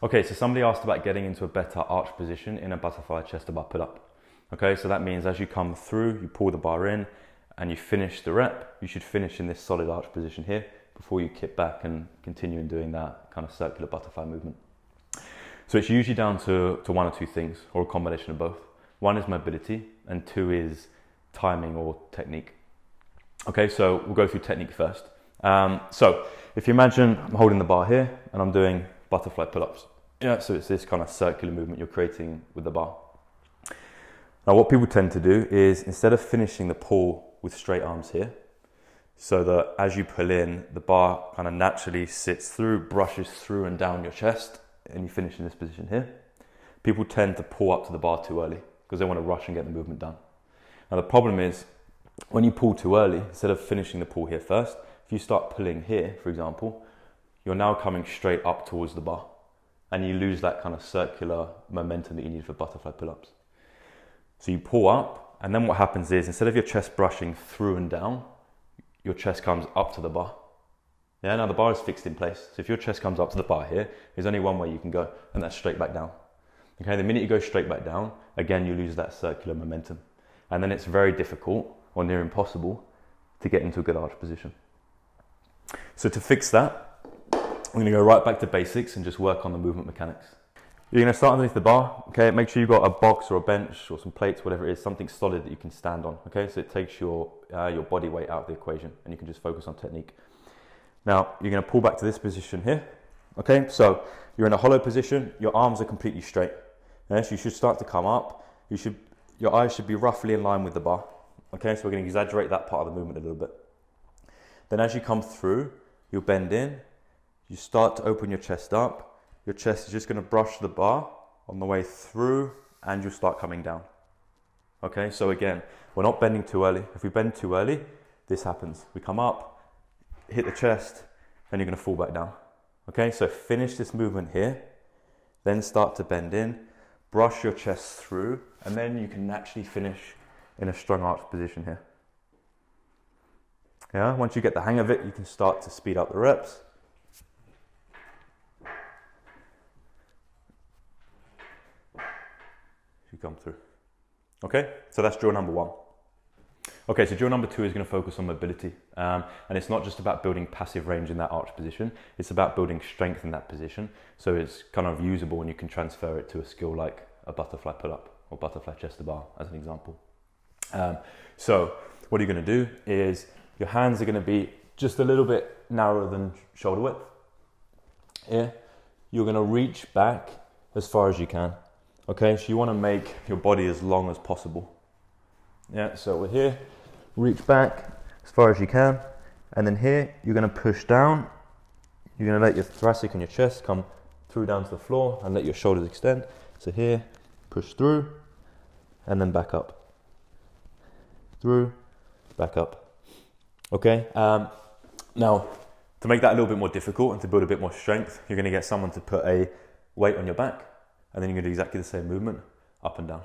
Okay, so somebody asked about getting into a better arch position in a butterfly chest to bar pull-up. Okay, so that means as you come through, you pull the bar in and you finish the rep, you should finish in this solid arch position here before you kip back and continue in doing that kind of circular butterfly movement. So it's usually down to one or two things, or a combination of both. One is mobility and two is timing or technique. Okay, so we'll go through technique first. So if you imagine I'm holding the bar here and I'm doing butterfly pull-ups. Yeah, so it's this kind of circular movement you're creating with the bar. Now what people tend to do is, instead of finishing the pull with straight arms here, so that as you pull in, the bar kind of naturally sits through, brushes through and down your chest, and you finish in this position here, people tend to pull up to the bar too early because they want to rush and get the movement done. Now the problem is, when you pull too early, instead of finishing the pull here first, if you start pulling here, for example, you're now coming straight up towards the bar and you lose that kind of circular momentum that you need for butterfly pull-ups. So you pull up, and then what happens is, instead of your chest brushing through and down, your chest comes up to the bar. Yeah, now the bar is fixed in place. So if your chest comes up to the bar here, there's only one way you can go, and that's straight back down. Okay, the minute you go straight back down, again, you lose that circular momentum. And then it's very difficult, or near impossible, to get into a good arch position. So to fix that, we're going to go right back to basics and just work on the movement mechanics. You're going to start underneath the bar, okay? Make sure you've got a box or a bench or some plates, whatever it is, something solid that you can stand on, okay? So it takes your body weight out of the equation and you can just focus on technique. Now, you're going to pull back to this position here, okay? So you're in a hollow position, your arms are completely straight. Okay? So you should start to come up. Your eyes should be roughly in line with the bar, okay? So we're going to exaggerate that part of the movement a little bit. Then as you come through, you'll bend in. You start to open your chest up. Your chest is just going to brush the bar on the way through and you'll start coming down. Okay, so again, we're not bending too early. If we bend too early, this happens. We come up, hit the chest, and you're going to fall back down. Okay, so finish this movement here, then start to bend in, brush your chest through, and then you can naturally finish in a strong arch position here. Yeah, once you get the hang of it, you can start to speed up the reps. You come through. Okay, so that's drill number one. Okay, so drill number two is going to focus on mobility. And it's not just about building passive range in that arch position, it's about building strength in that position. So it's kind of usable and you can transfer it to a skill like a butterfly pull-up or butterfly chest to bar, as an example. So what you're going to do is, your hands are going to be just a little bit narrower than shoulder width. Here, you're going to reach back as far as you can. Okay, so you want to make your body as long as possible. Yeah, so we're here, reach back as far as you can, and then here, you're going to push down. You're going to let your thoracic and your chest come through down to the floor and let your shoulders extend. So here, push through, and then back up. Through, back up. Okay, now to make that a little bit more difficult and to build a bit more strength, you're going to get someone to put a weight on your back, and then you're going to do exactly the same movement up and down.